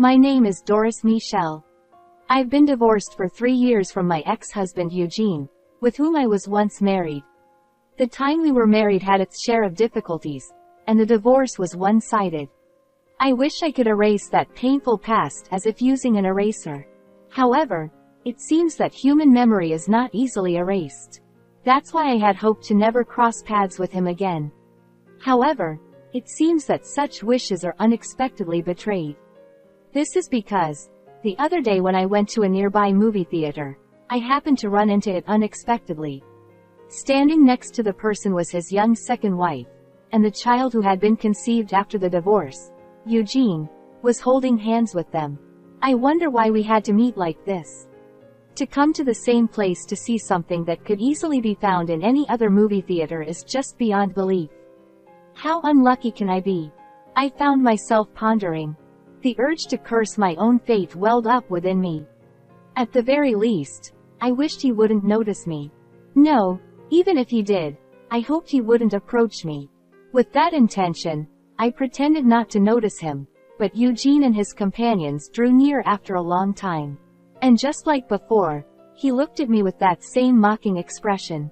My name is Doris Michelle. I've been divorced for 3 years from my ex-husband Eugene, with whom I was once married. The time we were married had its share of difficulties, and the divorce was one-sided. I wish I could erase that painful past as if using an eraser. However, it seems that human memory is not easily erased. That's why I had hoped to never cross paths with him again. However, it seems that such wishes are unexpectedly betrayed. This is because, the other day when I went to a nearby movie theater, I happened to run into it unexpectedly. Standing next to the person was his young second wife, and the child who had been conceived after the divorce, Eugene, was holding hands with them. I wonder why we had to meet like this. To come to the same place to see something that could easily be found in any other movie theater is just beyond belief. How unlucky can I be? I found myself pondering. The urge to curse my own fate welled up within me. At the very least, I wished he wouldn't notice me. No, even if he did, I hoped he wouldn't approach me. With that intention, I pretended not to notice him, but Eugene and his companions drew near after a long time. And just like before, he looked at me with that same mocking expression.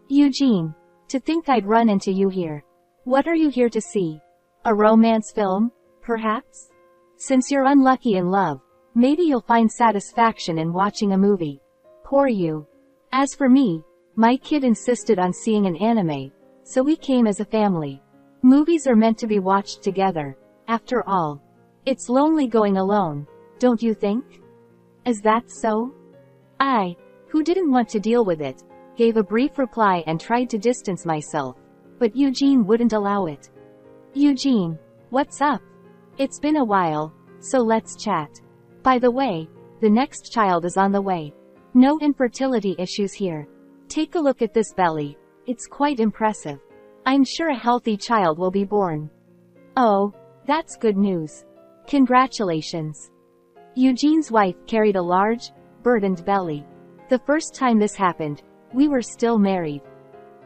Eugene, to think I'd run into you here. What are you here to see? A romance film, perhaps? Since you're unlucky in love, maybe you'll find satisfaction in watching a movie. Poor you. As for me, my kid insisted on seeing an anime, so we came as a family. Movies are meant to be watched together, after all. It's lonely going alone, don't you think? Is that so? I, who didn't want to deal with it, gave a brief reply and tried to distance myself, but Eugene wouldn't allow it. Eugene, what's up? It's been a while, so let's chat. By the way, the next child is on the way. No infertility issues here. Take a look at this belly, it's quite impressive. I'm sure a healthy child will be born. Oh, that's good news. Congratulations. Eugene's wife carried a large, burdened belly. The first time this happened, we were still married.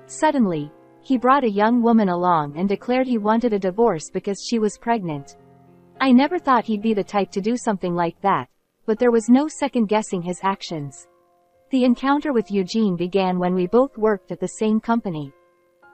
Suddenly, he brought a young woman along and declared he wanted a divorce because she was pregnant. I never thought he'd be the type to do something like that, but there was no second-guessing his actions. The encounter with Eugene began when we both worked at the same company.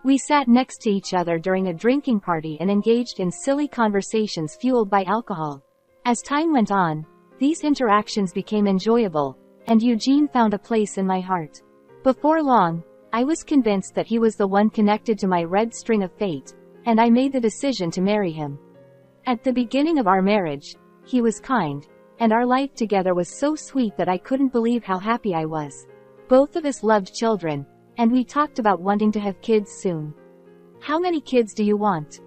We sat next to each other during a drinking party and engaged in silly conversations fueled by alcohol. As time went on, these interactions became enjoyable, and Eugene found a place in my heart. Before long, I was convinced that he was the one connected to my red string of fate, and I made the decision to marry him. At the beginning of our marriage, he was kind, and our life together was so sweet that I couldn't believe how happy I was. Both of us loved children, and we talked about wanting to have kids soon. How many kids do you want?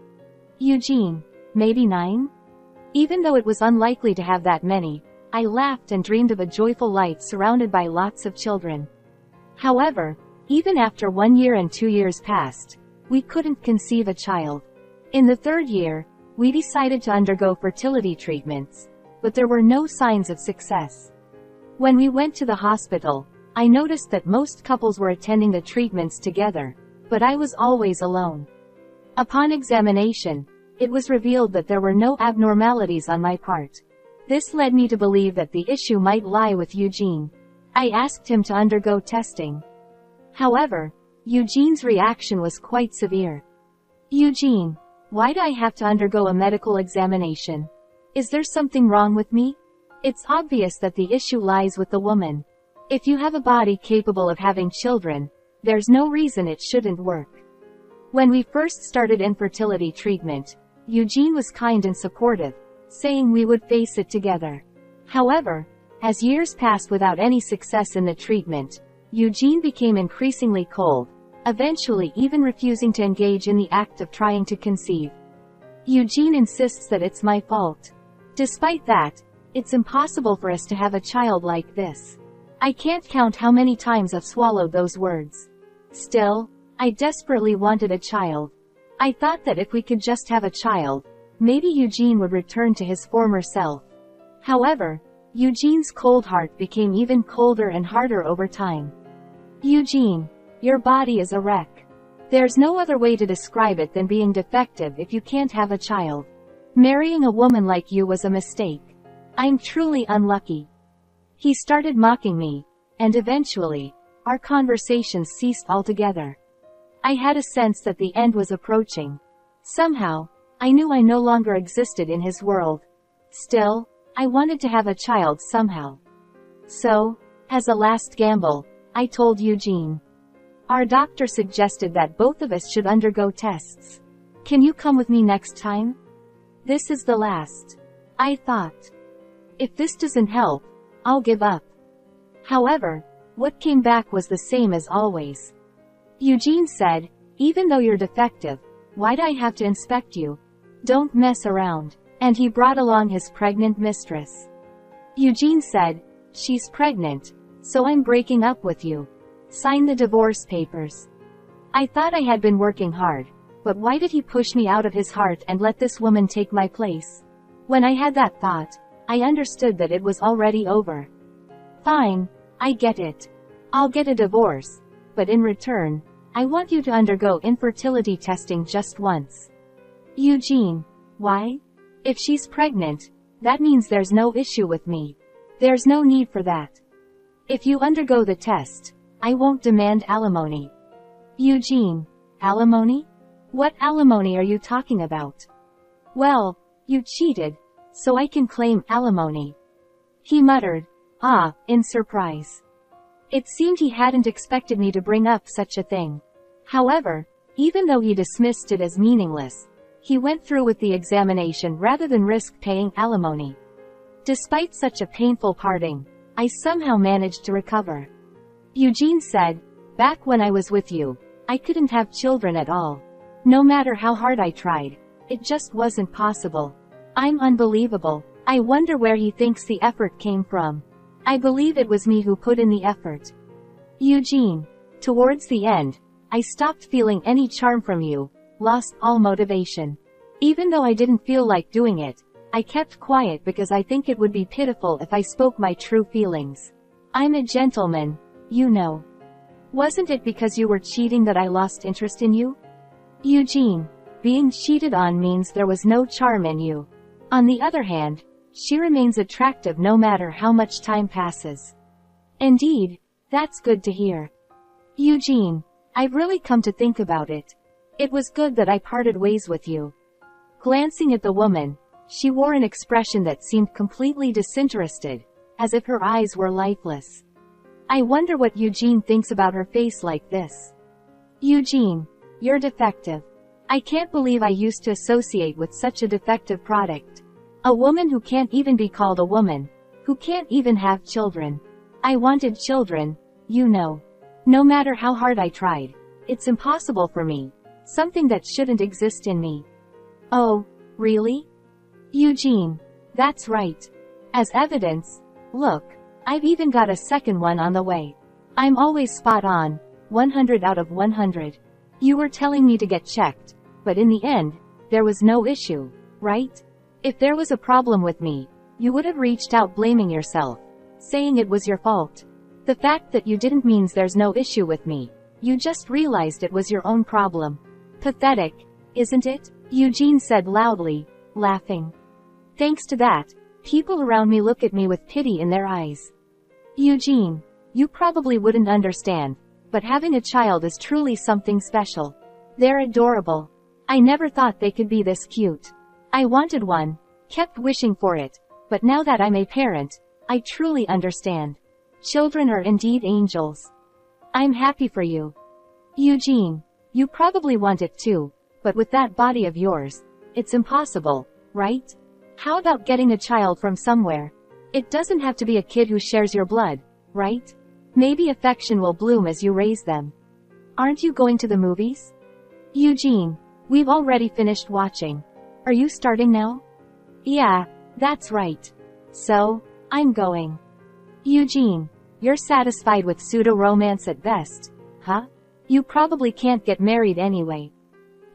Eugene, maybe 9? Even though it was unlikely to have that many, I laughed and dreamed of a joyful life surrounded by lots of children. However, even after 1 year and 2 years passed, we couldn't conceive a child. In the 3rd year, we decided to undergo fertility treatments, but there were no signs of success. When we went to the hospital, I noticed that most couples were attending the treatments together, but I was always alone. Upon examination, it was revealed that there were no abnormalities on my part. This led me to believe that the issue might lie with Eugene. I asked him to undergo testing. However, Eugene's reaction was quite severe. Eugene, why do I have to undergo a medical examination? Is there something wrong with me? It's obvious that the issue lies with the woman. If you have a body capable of having children, there's no reason it shouldn't work. When we first started infertility treatment, Eugene was kind and supportive, saying we would face it together. However, as years passed without any success in the treatment, Eugene became increasingly cold, eventually even refusing to engage in the act of trying to conceive. Eugene insists that it's my fault. Despite that, it's impossible for us to have a child like this. I can't count how many times I've swallowed those words. Still, I desperately wanted a child. I thought that if we could just have a child, maybe Eugene would return to his former self. However, Eugene's cold heart became even colder and harder over time. Eugene, your body is a wreck. There's no other way to describe it than being defective if you can't have a child. Marrying a woman like you was a mistake. I'm truly unlucky. He started mocking me, and eventually, our conversations ceased altogether. I had a sense that the end was approaching. Somehow, I knew I no longer existed in his world. Still, I wanted to have a child somehow. So, as a last gamble, I told Eugene. Our doctor suggested that both of us should undergo tests. Can you come with me next time? This is the last. I thought. If this doesn't help, I'll give up. However, what came back was the same as always. Eugene said, even though you're defective, why'd I have to inspect you? Don't mess around. And he brought along his pregnant mistress. Eugene said, she's pregnant, so I'm breaking up with you. Sign the divorce papers. I thought I had been working hard, but why did he push me out of his heart and let this woman take my place? When I had that thought, I understood that it was already over. Fine, I get it. I'll get a divorce, but in return, I want you to undergo infertility testing just once. Eugene, why? If she's pregnant, that means there's no issue with me. There's no need for that. If you undergo the test, I won't demand alimony. Eugene, alimony? What alimony are you talking about? Well, you cheated, so I can claim alimony. He muttered, in surprise. It seemed he hadn't expected me to bring up such a thing. However, even though he dismissed it as meaningless, he went through with the examination rather than risk paying alimony. Despite such a painful parting, I somehow managed to recover. Eugene said, back when I was with you, I couldn't have children at all. No matter how hard I tried, it just wasn't possible. I'm unbelievable. I wonder where he thinks the effort came from. I believe it was me who put in the effort. Eugene, towards the end, I stopped feeling any charm from you, lost all motivation. Even though I didn't feel like doing it, I kept quiet because I think it would be pitiful if I spoke my true feelings. I'm a gentleman, you know. Wasn't it because you were cheating that I lost interest in you? Eugene, being cheated on means there was no charm in you. On the other hand, she remains attractive no matter how much time passes. Indeed, that's good to hear. Eugene, I've really come to think about it. It was good that I parted ways with you. Glancing at the woman, she wore an expression that seemed completely disinterested, as if her eyes were lifeless. I wonder what Eugene thinks about her face like this. Eugene, you're defective. I can't believe I used to associate with such a defective product. A woman who can't even be called a woman, who can't even have children. I wanted children, you know. No matter how hard I tried, it's impossible for me. Something that shouldn't exist in me. Oh, really? Eugene, that's right. As evidence, look, I've even got a second one on the way. I'm always spot on, 100 out of 100. You were telling me to get checked, but in the end, there was no issue, right? If there was a problem with me, you would have reached out blaming yourself, saying it was your fault. The fact that you didn't means there's no issue with me. You just realized it was your own problem. Pathetic, isn't it? Eugene said loudly, laughing. Thanks to that, people around me look at me with pity in their eyes. Eugene, you probably wouldn't understand, but having a child is truly something special. They're adorable. I never thought they could be this cute. I wanted one, kept wishing for it, but now that I'm a parent, I truly understand. Children are indeed angels. I'm happy for you. Eugene, you probably want it too, but with that body of yours, it's impossible, right? How about getting a child from somewhere? It doesn't have to be a kid who shares your blood, right? Maybe affection will bloom as you raise them. Aren't you going to the movies? Eugene, we've already finished watching. Are you starting now? Yeah, that's right. So, I'm going. Eugene, you're satisfied with pseudo-romance at best, huh? You probably can't get married anyway.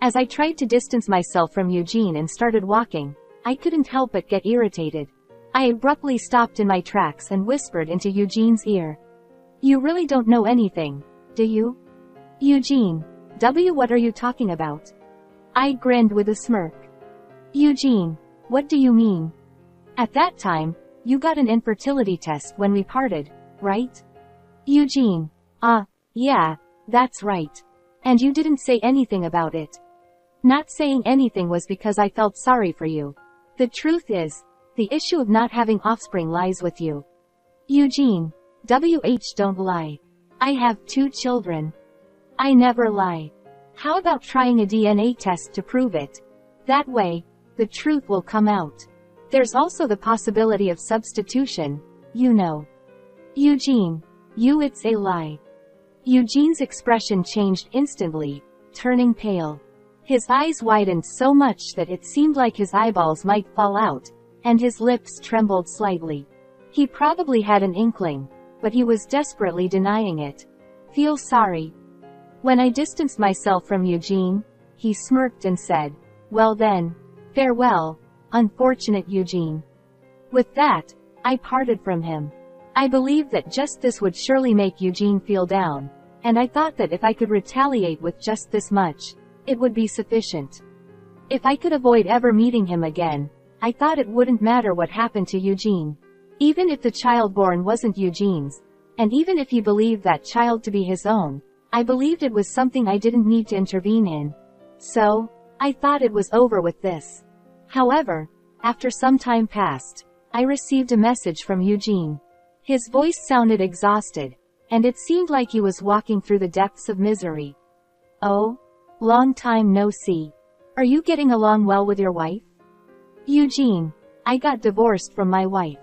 As I tried to distance myself from Eugene and started walking, I couldn't help but get irritated. I abruptly stopped in my tracks and whispered into Eugene's ear. You really don't know anything, do you? Eugene, what are you talking about? I grinned with a smirk. Eugene, what do you mean? At that time, You got an infertility test when we parted, right? Eugene. Yeah, that's right. And you didn't say anything about it. Not saying anything was because I felt sorry for you. The truth is, the issue of not having offspring lies with you. Eugene. Don't lie. I have 2 children. I never lie. How about trying a DNA test to prove it? That way, the truth will come out. There's also the possibility of substitution, you know. Eugene. It's a lie. Eugene's expression changed instantly, turning pale. His eyes widened so much that it seemed like his eyeballs might fall out, and his lips trembled slightly. He probably had an inkling, but he was desperately denying it. Feel sorry. When I distanced myself from Eugene, he smirked and said, well then, farewell, unfortunate Eugene. With that, I parted from him. I believed that just this would surely make Eugene feel down, and I thought that if I could retaliate with just this much, it would be sufficient. If I could avoid ever meeting him again, I thought it wouldn't matter what happened to Eugene. Even if the child born wasn't Eugene's, and even if he believed that child to be his own, I believed it was something I didn't need to intervene in. So, I thought it was over with this. However, after some time passed, I received a message from Eugene. His voice sounded exhausted, and it seemed like he was walking through the depths of misery. Oh? Long time no see. Are you getting along well with your wife? Eugene. I got divorced from my wife.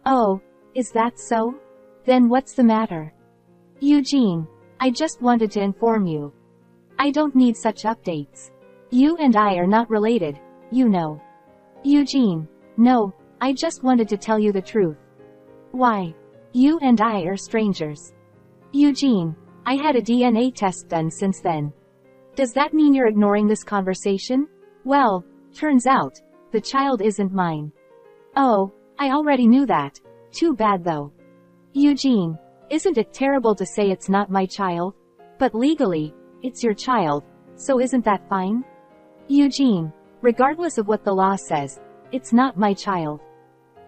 Oh, is that so? Then what's the matter? Eugene. I just wanted to inform you. I don't need such updates. You and I are not related, you know. Eugene. No, I just wanted to tell you the truth. Why? You and I are strangers. Eugene. I had a DNA test done since then. Does that mean you're ignoring this conversation? Well, turns out, the child isn't mine. Oh, I already knew that. Too bad though. Eugene. Isn't it terrible to say it's not my child? But legally, it's your child, so isn't that fine? Eugene. Regardless of what the law says, it's not my child.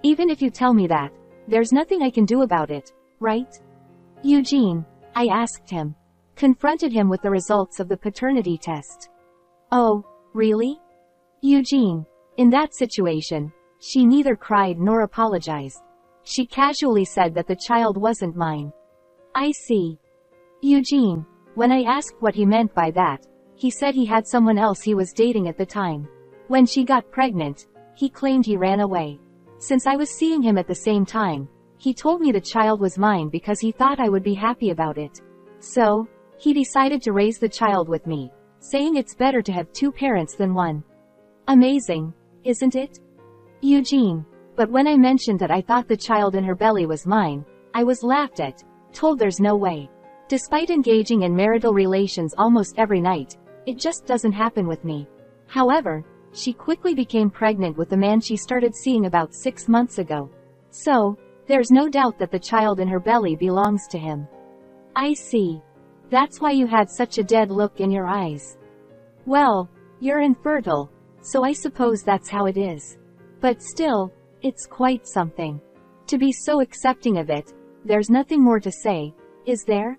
Even if you tell me that, there's nothing I can do about it, right? Eugene. I asked him. Confronted him with the results of the paternity test. Oh, really? Eugene. In that situation, she neither cried nor apologized. She casually said that the child wasn't mine. I see. Eugene. When I asked what he meant by that, he said he had someone else he was dating at the time. When she got pregnant, he claimed he ran away. Since I was seeing him at the same time, he told me the child was mine because he thought I would be happy about it. So, he decided to raise the child with me, saying it's better to have 2 parents than one. Amazing, isn't it? Eugene. But when I mentioned that I thought the child in her belly was mine, I was laughed at, told there's no way. Despite engaging in marital relations almost every night, it just doesn't happen with me. However, she quickly became pregnant with the man she started seeing about 6 months ago. So, there's no doubt that the child in her belly belongs to him. I see. That's why you had such a dead look in your eyes. Well, you're infertile, so I suppose that's how it is. But still, it's quite something. To be so accepting of it, there's nothing more to say, is there?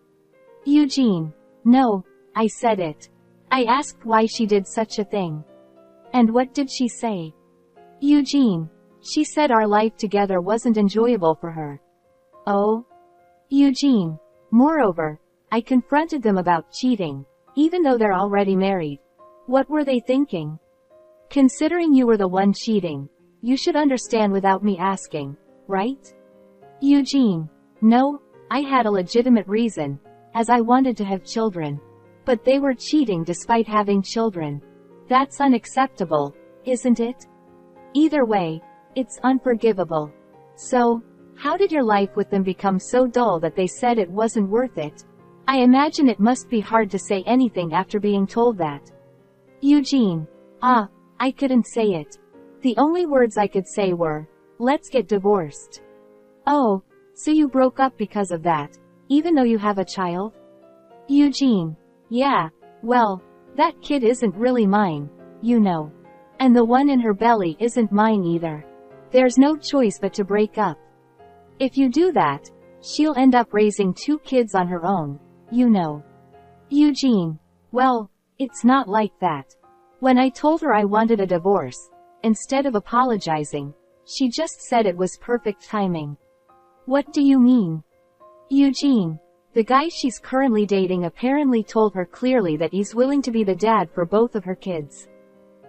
Eugene. No, I said it. I asked why she did such a thing. And what did she say? Eugene. She said our life together wasn't enjoyable for her. Oh? Eugene. Moreover, I confronted them about cheating, even though they're already married. What were they thinking? Considering you were the one cheating, you should understand without me asking, right? Eugene. No, I had a legitimate reason, as I wanted to have children. But they were cheating despite having children. That's unacceptable, isn't it? Either way, it's unforgivable. So, how did your life with them become so dull that they said it wasn't worth it? I imagine it must be hard to say anything after being told that. Eugene. I couldn't say it. The only words I could say were, let's get divorced. Oh, so you broke up because of that, even though you have a child? Eugene. Yeah, well, that kid isn't really mine, you know. And the one in her belly isn't mine either. There's no choice but to break up. If you do that, she'll end up raising 2 kids on her own, you know. Eugene. Well, it's not like that. When I told her I wanted a divorce, instead of apologizing, she just said it was perfect timing. What do you mean? Eugene. The guy she's currently dating apparently told her clearly that he's willing to be the dad for both of her kids.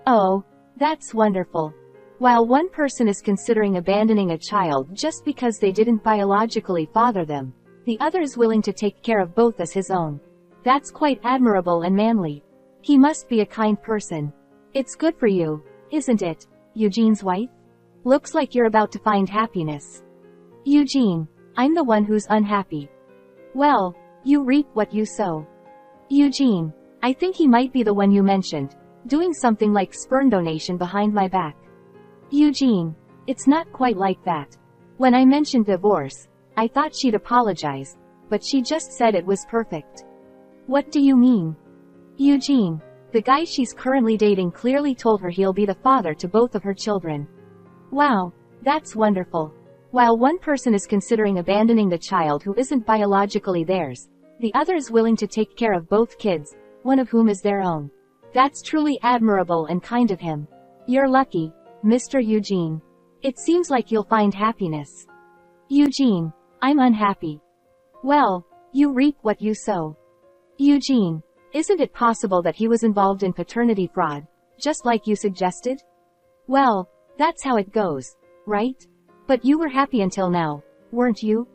Oh, that's wonderful. While one person is considering abandoning a child just because they didn't biologically father them, the other is willing to take care of both as his own. That's quite admirable and manly. He must be a kind person. It's good for you, isn't it, Eugene's wife? Looks like you're about to find happiness. Eugene. I'm the one who's unhappy. Well, you reap what you sow. Eugene. I think he might be the one you mentioned, doing something like sperm donation behind my back. Eugene. It's not quite like that. When I mentioned divorce, I thought she'd apologize, but she just said it was perfect. What do you mean? Eugene. The guy she's currently dating clearly told her he'll be the father to both of her children. Wow, that's wonderful. While one person is considering abandoning the child who isn't biologically theirs, the other is willing to take care of both kids, one of whom is their own. That's truly admirable and kind of him. You're lucky, Mr. Eugene. It seems like you'll find happiness. Eugene. I'm unhappy. Well, you reap what you sow. Eugene. Isn't it possible that he was involved in paternity fraud, just like you suggested? Well, that's how it goes, right? But you were happy until now, weren't you?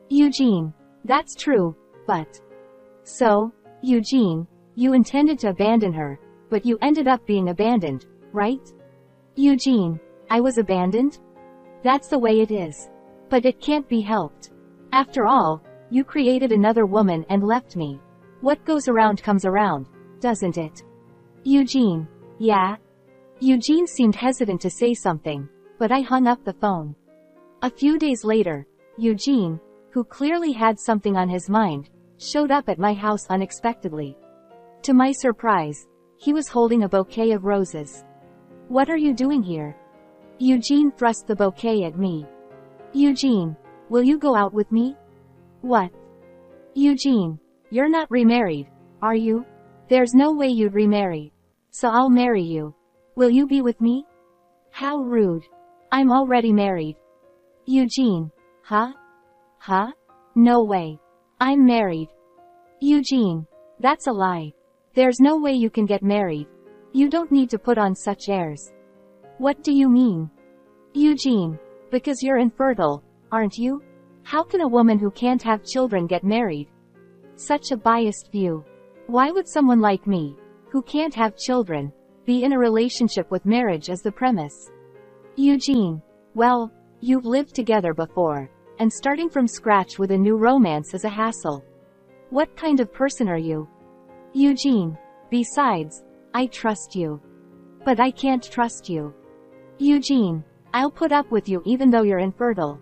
Eugene. That's true, but... So, Eugene, you intended to abandon her, but you ended up being abandoned, right? Eugene. I was abandoned? That's the way it is. But it can't be helped. After all, you created another woman and left me. What goes around comes around, doesn't it? Eugene. Yeah? Eugene seemed hesitant to say something, but I hung up the phone. A few days later, Eugene, who clearly had something on his mind, showed up at my house unexpectedly. To my surprise, he was holding a bouquet of roses. What are you doing here? Eugene thrust the bouquet at me. Eugene, will you go out with me? What? Eugene, you're not remarried, are you? There's no way you'd remarry. So I'll marry you. Will you be with me? How rude. I'm already married. Eugene. Huh? Huh? No way. I'm married. Eugene. That's a lie. There's no way you can get married. You don't need to put on such airs. What do you mean? Eugene. Because you're infertile, aren't you? How can a woman who can't have children get married? Such a biased view. Why would someone like me, who can't have children, be in a relationship with marriage as the premise? Eugene. Well, you've lived together before, and starting from scratch with a new romance is a hassle. What kind of person are you? Eugene. Besides, I trust you. But I can't trust you. Eugene. I'll put up with you even though you're infertile.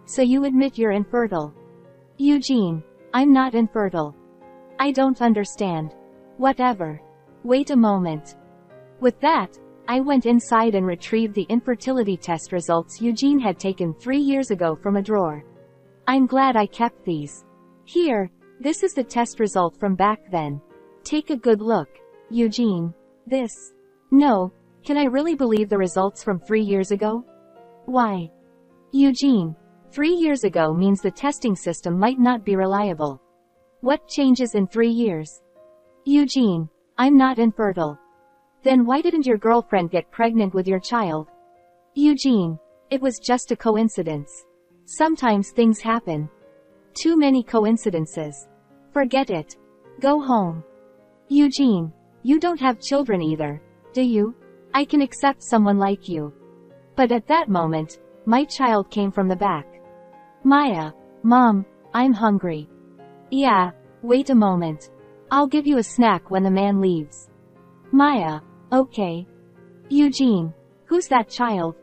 So you admit you're infertile? Eugene. I'm not infertile. I don't understand. Whatever. Wait a moment. With that, I went inside and retrieved the infertility test results Eugene had taken 3 years ago from a drawer. I'm glad I kept these. Here, this is the test result from back then. Take a good look, Eugene. This. No, can I really believe the results from 3 years ago? Why? Eugene. 3 years ago means the testing system might not be reliable. What changes in 3 years? Eugene. I'm not infertile. Then why didn't your girlfriend get pregnant with your child? Eugene. It was just a coincidence. Sometimes things happen. Too many coincidences. Forget it. Go home. Eugene. You don't have children either, do you? I can accept someone like you. But at that moment, my child came from the back. Maya. Mom, I'm hungry. Yeah, wait a moment. I'll give you a snack when the man leaves. Maya. Okay. Eugene. Who's that child?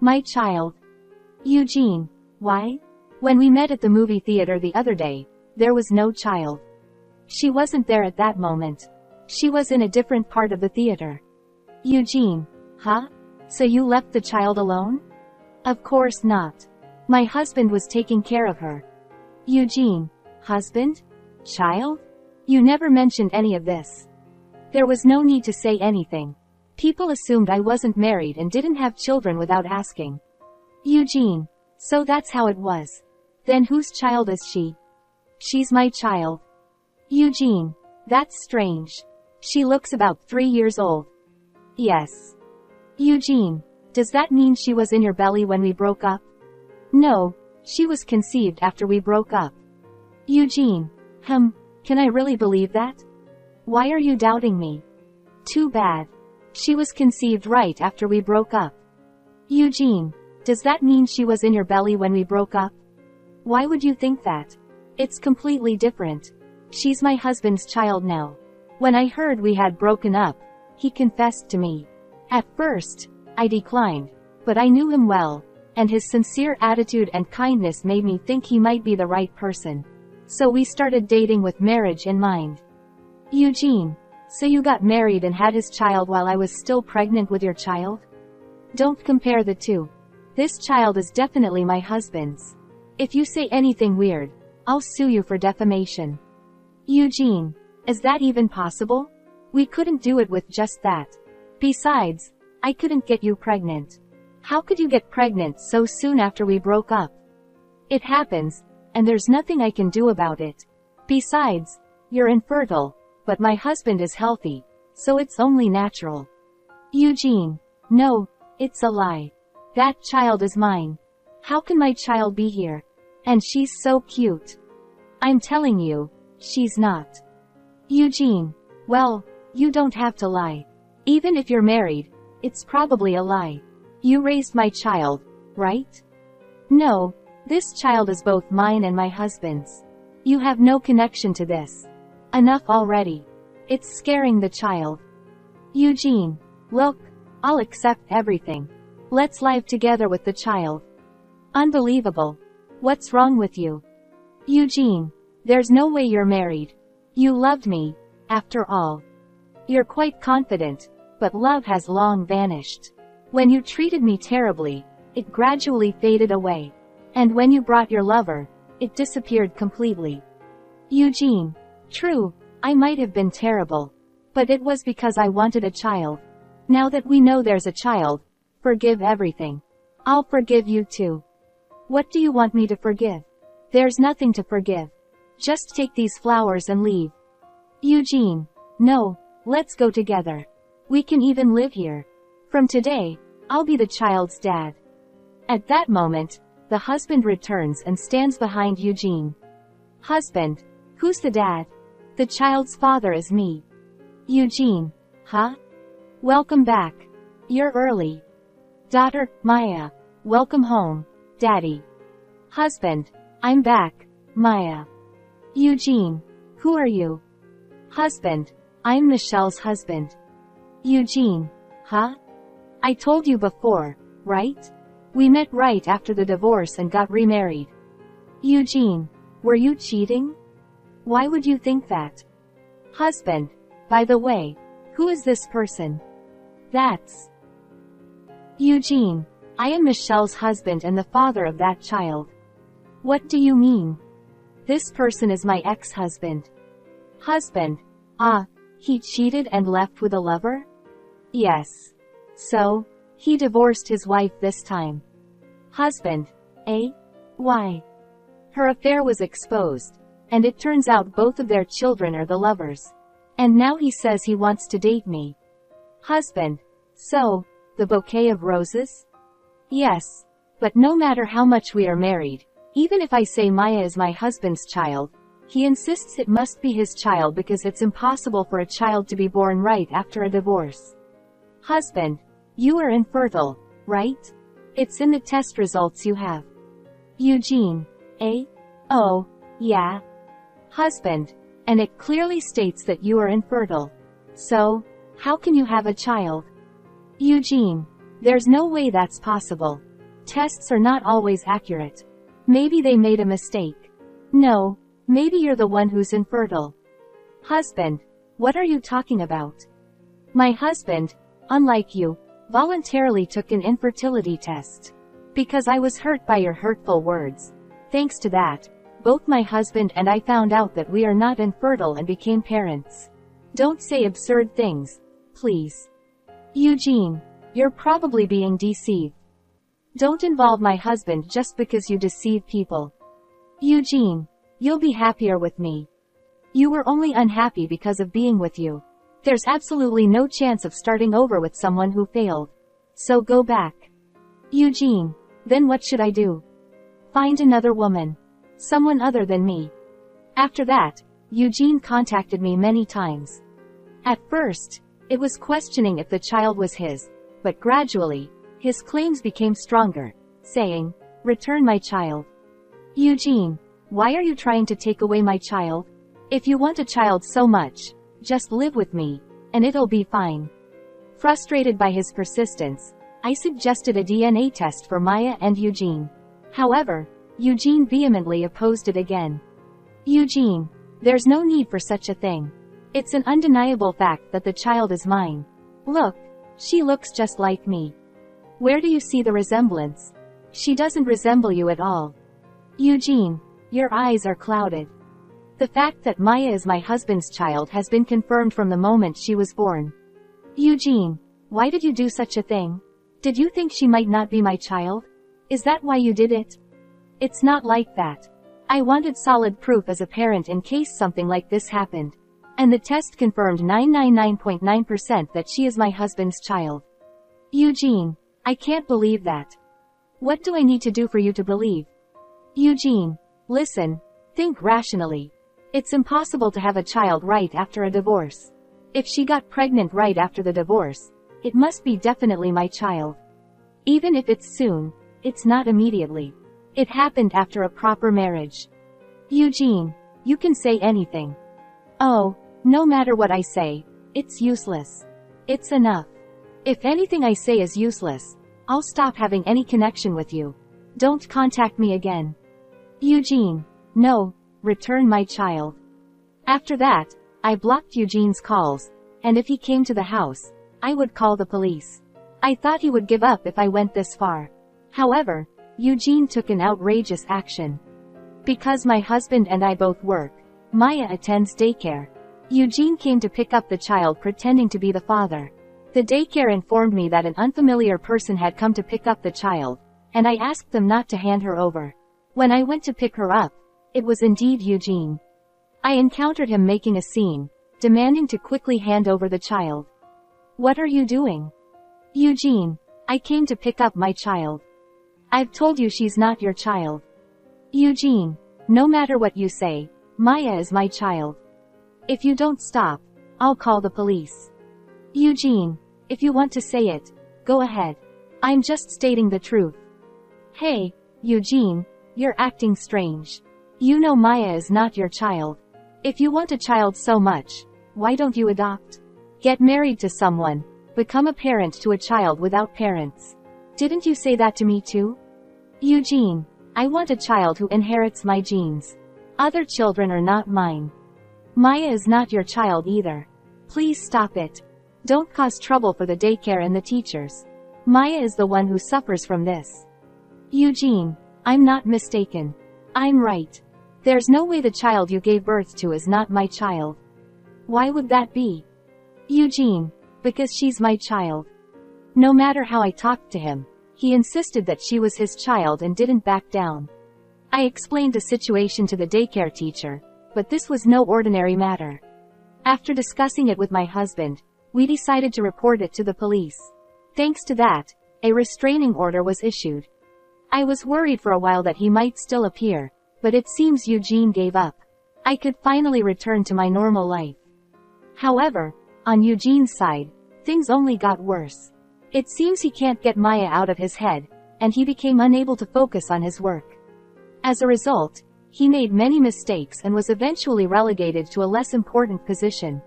My child. Eugene. Why? When we met at the movie theater the other day, there was no child. She wasn't there at that moment. She was in a different part of the theater. Eugene. Huh? So you left the child alone? Of course not. My husband was taking care of her. Eugene. Husband? Child? You never mentioned any of this. There was no need to say anything. People assumed I wasn't married and didn't have children without asking. Eugene. So that's how it was. Then whose child is she? She's my child. Eugene. That's strange. She looks about 3 years old. Yes. Eugene. Does that mean she was in your belly when we broke up? No, she was conceived after we broke up. Eugene. Can I really believe that? Why are you doubting me? Too bad. She was conceived right after we broke up. Eugene. Does that mean she was in your belly when we broke up? Why would you think that? It's completely different. She's my husband's child now. When I heard we had broken up, he confessed to me. At first, I declined, but I knew him well, and his sincere attitude and kindness made me think he might be the right person. So we started dating with marriage in mind. Eugene. So you got married and had his child while I was still pregnant with your child? Don't compare the two. This child is definitely my husband's. If you say anything weird, I'll sue you for defamation. Eugene. Is that even possible? We couldn't do it with just that. Besides, I couldn't get you pregnant. How could you get pregnant so soon after we broke up? It happens, and there's nothing I can do about it. Besides, you're infertile, but my husband is healthy, so it's only natural. Eugene. No, it's a lie. That child is mine. How can my child be here? And she's so cute. I'm telling you, she's not. Eugene. Well, you don't have to lie. Even if you're married, it's probably a lie. You raised my child, right? No, this child is both mine and my husband's. You have no connection to this. Enough already. It's scaring the child. Eugene. Look, I'll accept everything. Let's live together with the child. Unbelievable. What's wrong with you? Eugene. There's no way you're married. You loved me, after all. You're quite confident, but love has long vanished. When you treated me terribly, it gradually faded away. And when you brought your lover, it disappeared completely. Eugene. True, I might have been terrible. But it was because I wanted a child. Now that we know there's a child, forgive everything. I'll forgive you too. What do you want me to forgive? There's nothing to forgive. Just take these flowers and leave. Eugene. No, let's go together. We can even live here. From today, I'll be the child's dad. At that moment, the husband returns and stands behind Eugene. Husband. Who's the dad? The child's father is me. Eugene. Huh? Welcome back. You're early. Daughter, Maya. Welcome home, Daddy. Husband. I'm back, Maya. Eugene. Who are you? Husband. I'm Michelle's husband. Eugene. Huh? I told you before, right? We met right after the divorce and got remarried. Eugene. Were you cheating? Why would you think that? Husband. By the way, who is this person? That's Eugene. I am Michelle's husband and the father of that child. What do you mean? This person is my ex-husband. Husband. Ah, he cheated and left with a lover? Yes. So, he divorced his wife this time. Husband. Eh? Why? Her affair was exposed, and it turns out both of their children are the lovers. And now he says he wants to date me. Husband. So, the bouquet of roses? Yes. But no matter how much we are married, even if I say Maya is my husband's child, he insists it must be his child because it's impossible for a child to be born right after a divorce. Husband. You are infertile, right? It's in the test results you have. Eugene. Eh? Oh, yeah. Husband. And it clearly states that you are infertile. So, how can you have a child? Eugene. There's no way that's possible. Tests are not always accurate. Maybe they made a mistake. No, maybe you're the one who's infertile. Husband. What are you talking about? My husband, unlike you, voluntarily took an infertility test. Because I was hurt by your hurtful words. Thanks to that, both my husband and I found out that we are not infertile and became parents. Don't say absurd things, please. Eugene, you're probably being deceived. Don't involve my husband just because you deceive people. Eugene, you'll be happier with me. You were only unhappy because of being with you. There's absolutely no chance of starting over with someone who failed. So go back. Eugene, then what should I do? Find another woman. Someone other than me. After that, Eugene contacted me many times. At first, it was questioning if the child was his, but gradually, his claims became stronger, saying, "Return my child." Eugene, why are you trying to take away my child? If you want a child so much, just live with me, and it'll be fine. Frustrated by his persistence, I suggested a DNA test for Maya and Eugene. However, Eugene vehemently opposed it again. Eugene, there's no need for such a thing. It's an undeniable fact that the child is mine. Look, she looks just like me. Where do you see the resemblance? She doesn't resemble you at all. Eugene, your eyes are clouded. The fact that Maya is my husband's child has been confirmed from the moment she was born. Eugene, why did you do such a thing? Did you think she might not be my child? Is that why you did it? It's not like that. I wanted solid proof as a parent in case something like this happened. And the test confirmed 999.9% that she is my husband's child. Eugene, I can't believe that. What do I need to do for you to believe? Eugene, listen, think rationally. It's impossible to have a child right after a divorce. If she got pregnant right after the divorce, it must be definitely my child. Even if it's soon, it's not immediately. It happened after a proper marriage. Eugene, you can say anything. Oh, no matter what I say, it's useless. It's enough. If anything I say is useless, I'll stop having any connection with you. Don't contact me again. Eugene, no, return my child. After that, I blocked Eugene's calls, and if he came to the house, I would call the police. I thought he would give up if I went this far. However, Eugene took an outrageous action. Because my husband and I both work, Maya attends daycare. Eugene came to pick up the child pretending to be the father. The daycare informed me that an unfamiliar person had come to pick up the child, and I asked them not to hand her over. When I went to pick her up, it was indeed Eugene. I encountered him making a scene, demanding to quickly hand over the child. What are you doing? Eugene, I came to pick up my child. I've told you she's not your child. Eugene, no matter what you say, Maya is my child. If you don't stop, I'll call the police. Eugene, if you want to say it, go ahead. I'm just stating the truth. Hey, Eugene, you're acting strange. You know Maya is not your child. If you want a child so much, why don't you adopt? Get married to someone. Become a parent to a child without parents. Didn't you say that to me too? Eugene, I want a child who inherits my genes. Other children are not mine. Maya is not your child either. Please stop it. Don't cause trouble for the daycare and the teachers. Maya is the one who suffers from this. Eugene, I'm not mistaken. I'm right. There's no way the child you gave birth to is not my child. Why would that be? Eugene, because she's my child. No matter how I talked to him, he insisted that she was his child and didn't back down. I explained the situation to the daycare teacher, but this was no ordinary matter. After discussing it with my husband, we decided to report it to the police. Thanks to that, a restraining order was issued. I was worried for a while that he might still appear, but it seems Eugene gave up. I could finally return to my normal life. However, on Eugene's side, things only got worse. It seems he can't get Maya out of his head, and he became unable to focus on his work. As a result, he made many mistakes and was eventually relegated to a less important position.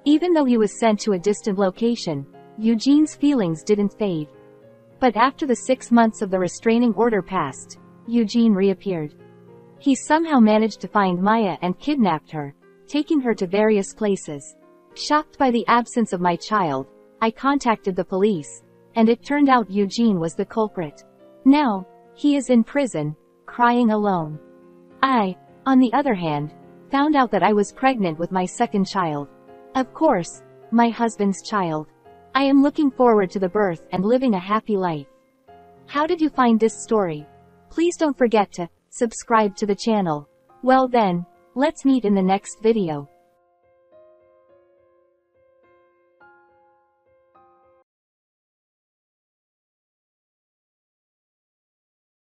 Even though he was sent to a distant location, Eugene's feelings didn't fade. But after the 6 months of the restraining order passed, Eugene reappeared. He somehow managed to find Maya and kidnapped her, taking her to various places. Shocked by the absence of my child, I contacted the police, and it turned out Eugene was the culprit. Now, he is in prison, crying alone. I, on the other hand, found out that I was pregnant with my second child. Of course, my husband's child. I am looking forward to the birth and living a happy life. How did you find this story? Please don't forget to subscribe to the channel. Well then, let's meet in the next video.